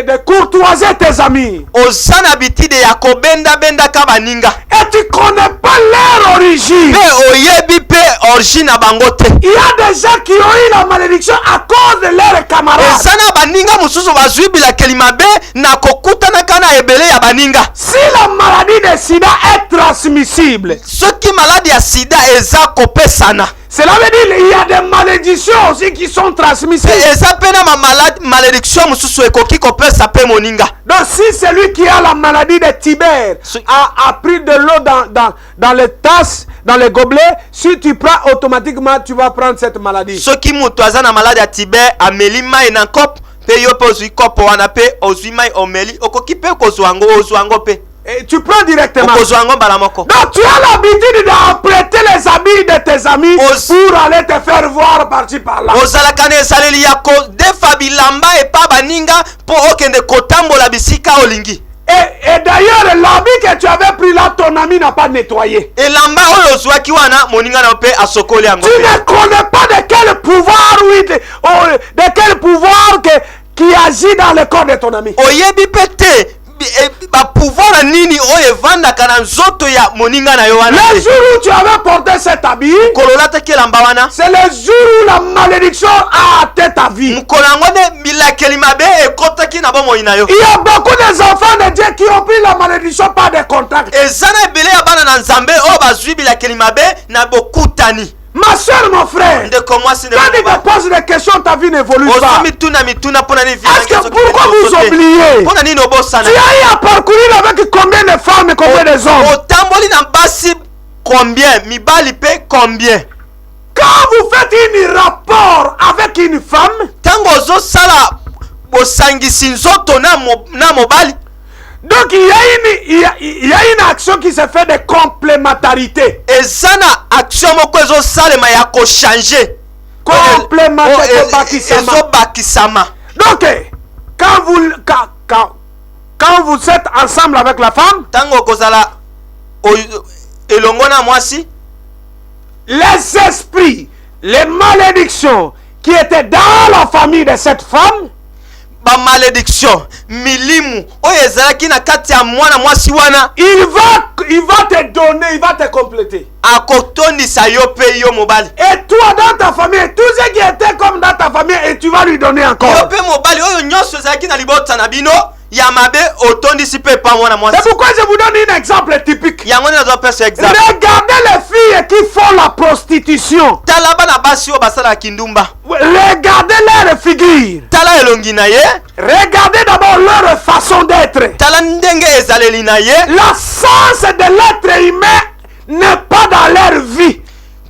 de courtoiser tes amis. Et tu connais pas leur origine. Il y a des gens qui ont eu la malédiction à cause de leurs camarades. Si la maladie de sida est transmissible, cela veut dire qu'il y a des malédictions aussi qui sont transmissibles. Donc si celui qui a la maladie de Tibère a pris de l'eau dans les tasses, dans les gobelets, si tu prends automatiquement, tu vas prendre cette maladie. Et tu prends directement. Donc tu as l'habitude d'apprêter les habits de tes amis pour aller te faire voir par-ci par-là. Et d'ailleurs, l'habit que tu avais pris là, ton ami n'a pas nettoyé. Tu ne connais pas de quel pouvoir, de quel pouvoir qui agit dans le corps de ton ami. Le jour où tu avais porté cet habit, c'est le jour où la malédiction a atteint ta vie. Il y a beaucoup d'enfants de Dieu qui ont pris la malédiction par des contacts. Ma soeur, mon frère, quand il te pose des questions, ta vie n'évolue pas. Est-ce que pourquoi vous oubliez? Tu as eu à parcourir avec combien de femmes et combien de hommes? Combien? Quand vous faites un rapport avec une femme, Donc il y a une action qui se fait de complémentarité. Et ça na action moko ezo salema ya ko changer. Complémentarité. Donc quand vous êtes ensemble avec la femme, tango kozala elongona mwasi, les esprits, les malédictions qui étaient dans la famille de cette femme, ba malédiction milimu oyo ezalaki na kati ya mwana mwasi wana, il va te donner, il va te compléter. Akotondisa yo pe yo mobali. Et toi dans ta famille, tout ce qui était comme dans ta famille, et tu vas lui donner encore. Yo pe mobali oyo nyonso ezalaki na libota na bino ya mabe otondisi pe pa mwana mwasi. C'est pourquoi je vous donne un exemple typique. Yango ni nazo pesa exemple. Regardez les filles qui font la prostitution. Tala bana basi o basala kindumba. Regardez leur figure. Tala elongi na ye. Regardez d'abord leur façon d'être. Tala ndenge ezaleli na ye. L'essence de l'être humain n'est pas dans leur vie.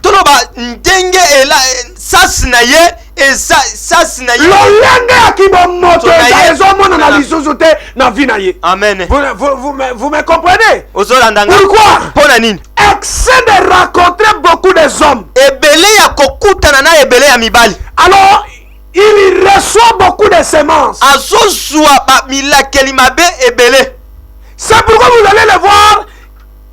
Toloba ndenge ela sas na ye eza sas na ye. Lolenge akibomoto ezomona na lisusu te na vie na ye. Amen. Vous me comprenez? Pourquoi? Pona nini? Excès de rencontrer beaucoup de hommes. Ebele ya kokutana na ebele ya mibali. Alors il reçoit beaucoup de semences. Azozwa ba milakeli mabe ebele. C'est pourquoi vous allez le voir.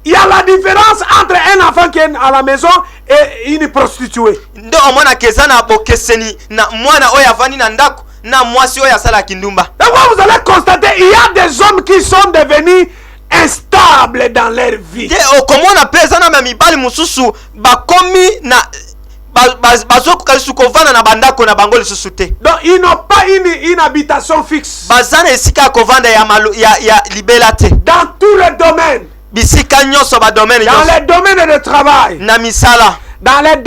Il y a la différence entre un enfant qui est à la maison et une prostituée. Ndo omona kezana bokeseni na mwana oya vani na ndako na mwasi oya sala kindumba. Et vous allez constater il y a des hommes qui sont devenus instables dans leur vie. Okomona pesa na mibali mususu bakomi na bazoko kalisu kovana na bandako na bango lisusu te. Donc ils n'ont pas une habitation fixe. Bazana esika kovanda ya libela te. Dans tous les domaines. Bisika nyonso ba domaine dans les domaines de travail, na misala, dans les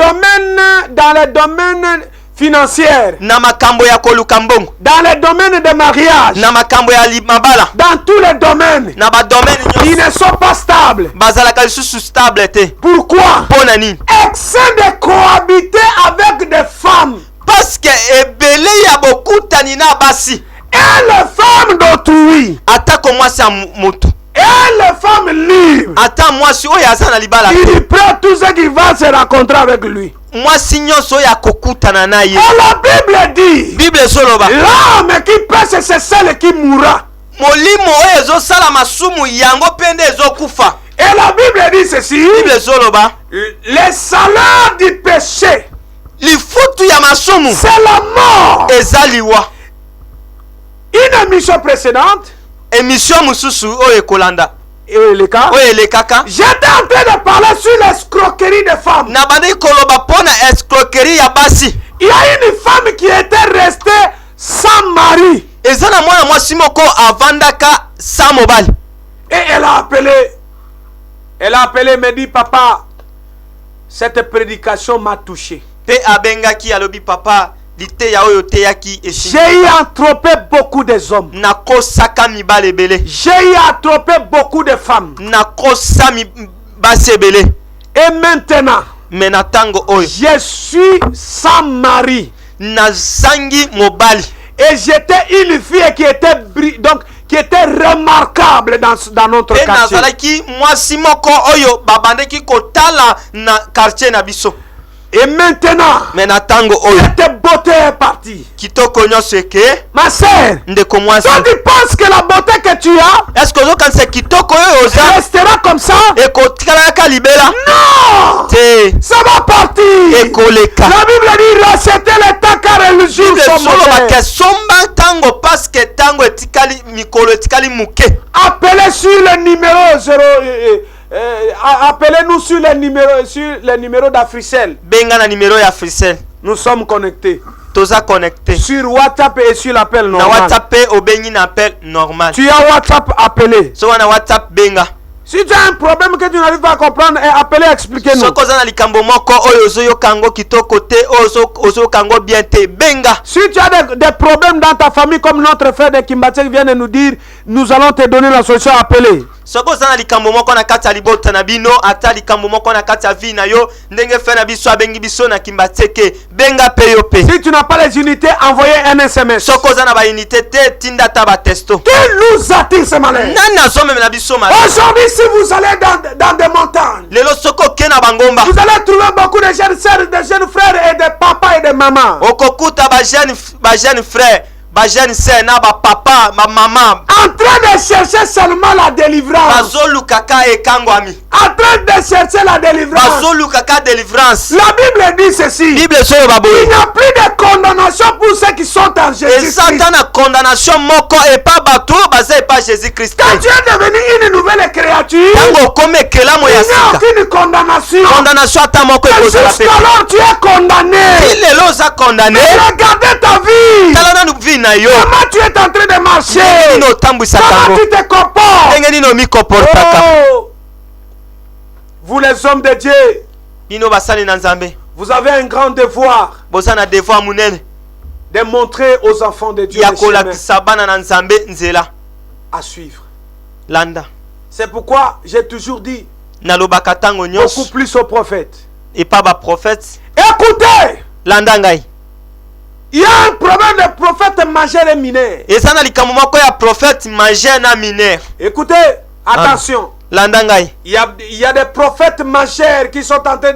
domaines financiers, na makambo ya koluka mbongo, dans les domaines de mariage, na makambo ya mabala, dans tous les domaines, na ba domaine nyonso ils ne sont pas stables. Bazala lisusu stable te. Pourquoi? Pona nini? Excès de cohabiter avec des femmes. Parce que ebele ya bokutani na basi. Et les femmes d'autrui. Atako mwasi ya mutu. Et les femmes libres. Ata mwasi oyo aza na libala. Il prend tout ce qui va se rencontrer avec lui. Mwasi nyonso oyo akokutana na ye. Et la Bible dit. Bible soloba. L'homme qui pêche c'est celle qui mourra. Molimo oyo ezosala masumu yango pende ezokufa. Et la Bible dit ceci. Bible soloba. Les salaires du péché. Lifutu ya masumu. C'est la mort. Ezaliwa. Une émission précédente. Émission mususu oyo kolanda. J'étais en train de parler sur l'escroquerie des femmes. Na bandi koloba pona escroquerie ya basi. Il y a une femme qui était restée sans mari. Ezana mwana mwasi moko avandaka sans mobali. Et elle a appelé, me dit papa, cette prédication m'a touché. Pe abengaki alobi papa. J'ai eu à tromper beaucoup de hommes. J'ai eu à tromper beaucoup de femmes. Et maintenant, je suis sans mari. Et j'étais une fille qui était remarquable dans notre quartier. Et maintenant, cette beauté est partie. Ma sœur, toi tu penses que la beauté que tu as restera comme ça? Non! Ça va partir. La Bible dit rachetez le temps car le jour appelez sur le numéro 0. Appelez-nous sur le numéro d'Africel. Benga numéro d'Africel. Nous sommes connectés. Connectés. Sur WhatsApp et sur l'appel normal. Na WhatsApp au bengi na appel normal. Tu as WhatsApp appelé. So na WhatsApp benga. Si tu as un problème que tu n'arrives pas à comprendre, appelez, expliquez-nous. Si tu as des problèmes dans ta famille, comme notre frère de Kimbatek vient de nous dire, nous allons te donner la solution, appelez. soko zana likambo moko na kati ya libota na bino ata likambo moko na kati ya vie na yo ndenge fe na biso abengi biso na kimbateke benga pe yo pe. Si tu n'as pas les unités, envoyez un SMS. Soko zana ba unité te tinda ta ba testo. Qui nous attire ce malheur? Nana zo meme na biso ma. Aujourd'hui, si vous allez dans des montagnes, lelo soko ke na bangomba vous allez trouver beaucoup de jeunes sœurs, de jeunes frères et de papas et de mamans. okokuta ba jeune frère ba jeune sœur na ba papa ma maman En train de chercher seulement la délivrance. bazoluka ka ekangwami En train de chercher la délivrance. bazoluka ka délivrance. La Bible dit ceci. Bible soyo baboye Il n'y a plus de condamnation pour ceux qui sont en Jésus-Christ. ezata na condamnation moko epa bato baza epa Jésus Christ. Quand tu es devenu une nouvelle créature, Tango okome ekelamo il ya n'y a sika aucune condamnation. condamnation ata moko ekozala pe. Jusqu'alors tu es condamné. Ti lelo oza condamné Regardez ta vie. tala nanu vi na yo Comment tu es en train de marcher? ndenge nini otambwisaka Comment yango tu te comportes? ndenge nini omikoportaka. Oh. Vous les hommes de Dieu, bino basali na nzambe vous avez un grand devoir boza na devoir munene de montrer aux enfants de Dieu ya le chemin kolakisa bana na nzambe nzela à suivre. landa. C'est pourquoi j'ai toujours dit nalobaka ntango beaucoup nyonso plus aux prophètes. epa baprophète Écoutez, landa ngai. il y a un problème de prophètes majeurs et mineurs. eza na likambo moko ya prophète majeur na mineur. Écoutez, attention. landa ngai. Il y a des prophètes majeurs qui sont en train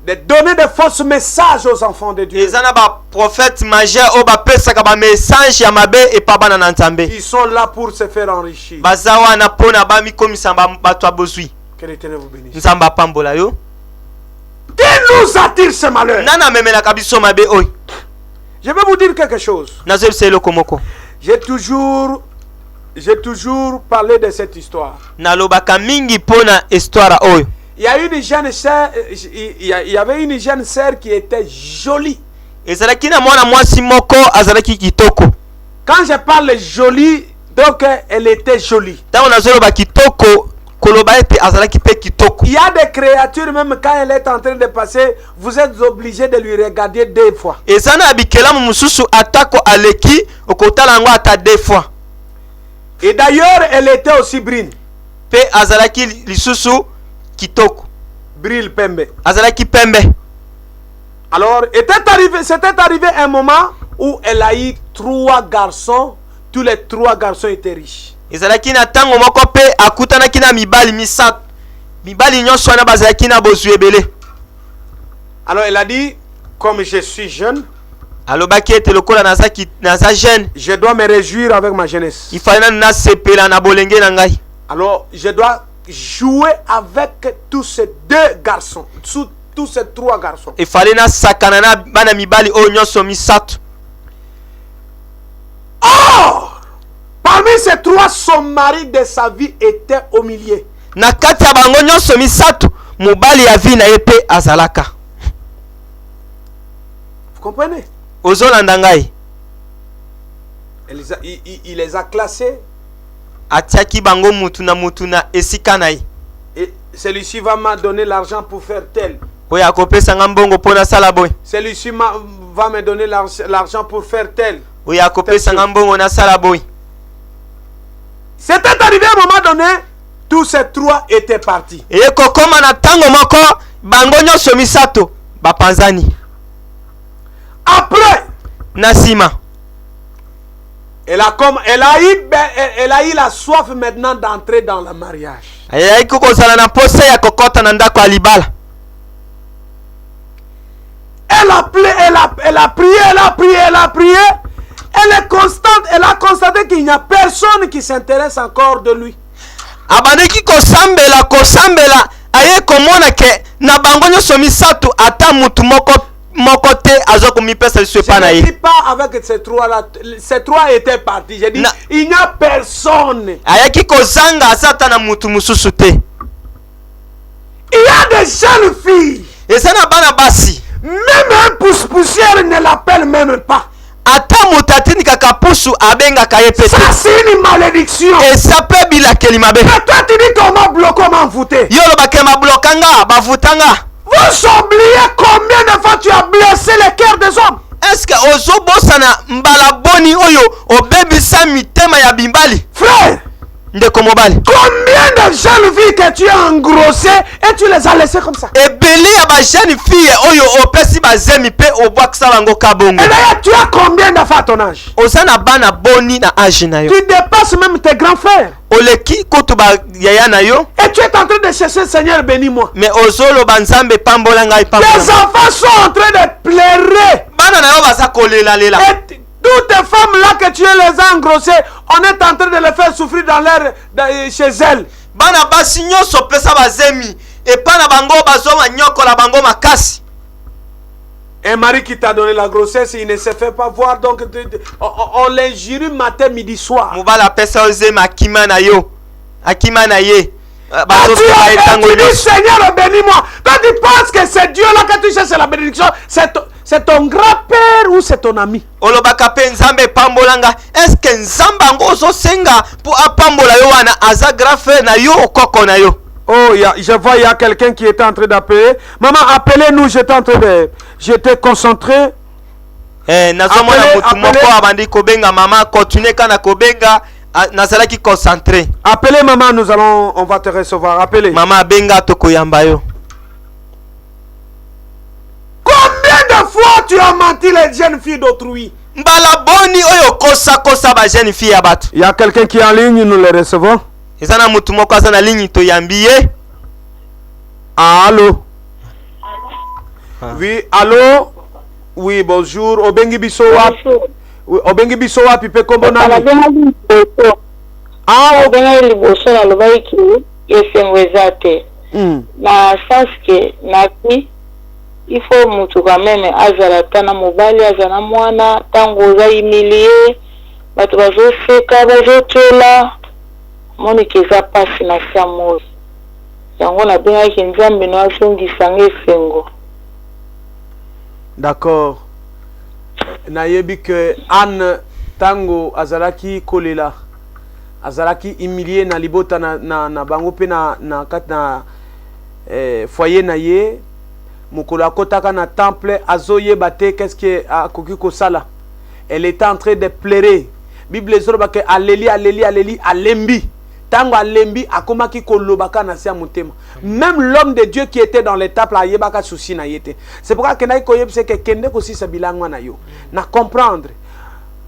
de donner de fausses messages aux enfants de Dieu. eza na baprophète majeur oyo bapesaka bamessage ya mabe epa bana na nzambe. Ils sont là pour se faire enrichir. baza wana mpona bamikomisa bato ya bozwi. Que l'Éternel vous bénisse. nzambe apambola yo. Qui nous attire ce malheur? nana amemelaka biso mabe oyo. Je vais vous dire quelque chose. nazoyebisa eloko moko. J'ai toujours parlé de cette histoire. nalobaka mingi mpona histoire oyo. Il y a une jeune sœur, il y avait une jeune sœur qui était jolie. ezalaki na mwana mwasi moko azalaki kitoko. Quand je parle jolie, donc elle était jolie. ntango nazoloba kitoko koloba ete azalaki pe kitoko. Il y a des créatures, même quand elle est en train de passer, vous êtes obligé de lui regarder 2 fois. eza na bikelamu mosusu atako aleki okotala yango ata 2 fois. Et d'ailleurs, elle était aussi brune. pe azalaki lisusu kitoko. Brille pembe. azalaki pembe. Alors, c'était arrivé un moment où elle a eu 3 garçons. Tous les 3 garçons étaient riches. ezalaki na ntango moko pe akutanaki na mibali misato. mibali nyonso wana bazalaki na bozwi ebele. Alors, elle a dit, comme je suis jeune, alobaki ete lokola naza jeune, je dois me réjouir avec ma jeunesse. ifali nanu nasepela na bolenge na ngai. Alors, je dois jouer avec tous ces 2 garçons, tous ces 3 garçons. ifali nasakana na bana mibali oyo nyonso misato. Oh! Parmi ces 3, son mari de sa vie était au milieu. na kati ya bango nyonso misato mobali ya vi na ye pe azalaka. Vous comprenez? ozolanda ngai. Il les a classés. atiaki bango mutu na esika na ye. Et celui-ci va me donner l'argent pour faire tel. oyo akopesanga mbongo mpo nasala boye. Celui-ci va me donner l'argent pour faire tel. oyo akopesanga mbongo nasala boye. C'était arrivé à un moment donné, tous ces 3 étaient partis. eye kokoma na ntango moko bango nyonso misato bapanzani. Après, na nsima elle a eu la soif maintenant d'entrer dans le mariage. ayaki kozala na mposa ya kokota na ndako ya libala. Elle a prié. Elle est constante. Elle a constaté qu'il n'y a personne qui s'intéresse encore de lui. abandaki kosambela aye komona ke na bango nyonso misato ata mutu moko te azokomipesa liso epa na Je ne dis ye. pas avec ces 3 là. Ces 3 étaient partis. J'ai dit, il n'y a personne. ayaki kozanga asa ata na mutu mosusu te. Il y a des jeunes filles. eza na bana basi Même un poussière ne l'appelle même pas. ata moto atindikaka pusu abengaka ye pe Ça, te. c'est une malédiction. eza pe bilakeli mabe. Et toi, tu dis qu'on m'a bloqué, on m'a envoûté. yo olobaka mablokanga bavutanga. Vous oubliez combien de fois tu as blessé le cœur des hommes. est-ce que ozobosana mbala boni oyo obebisa mitema ya bimbali? Frère, combien de jeunes filles que tu as engrossées et tu les as laissées comme ça? Et jeune fille oyo opesi bazemi pe obwakisa bango kabongo. Et d'ailleurs, tu as combien d'enfants à ton âge? Ozana bana boni na âge na yo. Tu dépasses même tes grands frères. Oleki koto ba yaya na yo. Et tu es en train de chercher, Seigneur, bénis-moi. Mais ozolo banzambe pambola ngai pambola. Les enfants sont en train de pleurer. Bana na yo baza kolela lela. Et toutes les femmes là que tu les as engrossées, on est en train de les faire souffrir dans chez elles. Bana basi nyonso pesa bazemi et pana bango bazoma nyoko la bango makasi. Un mari qui t'a donné la grossesse, il ne se fait pas voir, donc on l'injure matin, midi, soir. Mubala pesa ozema akima na yo. Akima na ye. Tu dis, Seigneur, bénis-moi. Quand tu penses que c'est Dieu là que tu cherches la bénédiction, c'est ton grand-père ou c'est ton ami? Olobaka pe nzambe pambolanga. Est-ce que nzamba ngo zo senga pour apambola yo wana aza grand-frère na yo okoko na yo? Oh, je vois, il y a quelqu'un qui est en train d'appeler. Maman, appelez-nous, j'étais concentré. Nazomona mutu moko abandi kobenga mama, continue kana kobenga. Nazalaki concentré. Appelez maman, on va te recevoir. Appelez. Maman benga tokoyamba yo. Combien de fois tu as menti les jeunes filles d'autrui? Mbala boni oyo kosa ba jeune fille abatu. Il y a quelqu'un qui est en ligne, nous le recevons. Ezana mutu moko aza na ligne to yambiye. Allô? Oui, allô? Oui, bonjour. Obengi bisowa. Oui, obengi bisowa pipe kombo nani? Ah, obengi liboso na lobaiki esengwezate. Na saske naki il faut mutu quand même azala tana mobali azana mwana tango za humilie batu bazoseka bazotola moni keza pasi na samour yango na bengaki nzambe no azongisa ngesengo. D'accord. Nayebi que Anne tango azalaki kolela azalaki humilié na libota na bango pe na kat na foyer na ye mukolo akotaka na temple azoyeba te qu'est-ce que akoki kosala. Elle était en train de pleurer. Bible zoroba ke aleli alembi tango alembi akomaki kolobaka na sia mutema. Même l'homme de Dieu qui était dans les temples ayebaka souci na yete. C'est pourquoi que na koyebse ke kende ko si sa bilangwa na yo na comprendre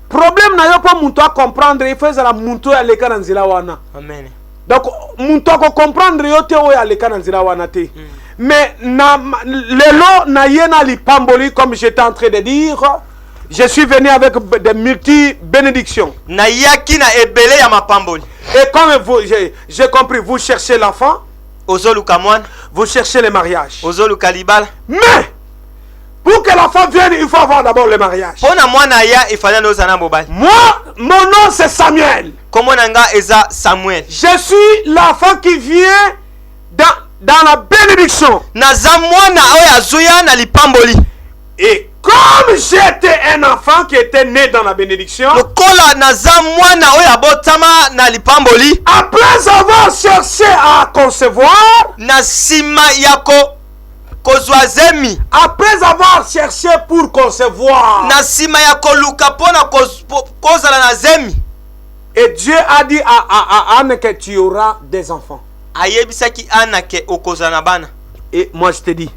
problème na yo pa muntu a comprendre il faut la muntu ya leka na nzila wana. Amen. Donc muntu ko comprendre yo te o ya leka na nzila wana te. Mais na lelo na yena li pamboli comme j'étais en train de dire. Je suis venu avec des multi-bénédictions. Et comme j'ai compris, vous cherchez l'enfant, vous cherchez le mariage. Mais, pour que l'enfant vienne, il faut avoir d'abord le mariage. Moi, mon nom c'est Samuel. Je suis l'enfant qui vient dans la bénédiction. Et comme j'étais un enfant qui était né dans la bénédiction, après avoir cherché à concevoir, après avoir cherché pour concevoir, et Dieu a dit à Anne que tu auras des enfants. Et moi je te dis,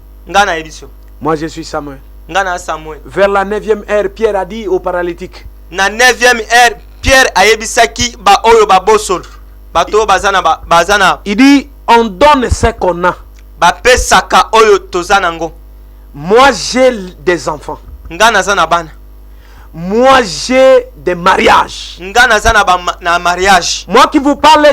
moi je suis Samuel. Vers la 9e heure, Pierre a dit au paralytique. Na 9e heure, Pierre a yebisaki ba oyo ba bosol. Bato bazana. Il dit on donne ce qu'on a. Ba pesaka oyo tozanango. Moi j'ai des enfants. Ngana zana bana. Moi j'ai des mariages. Ngana zana ba na mariage. Moi qui vous parle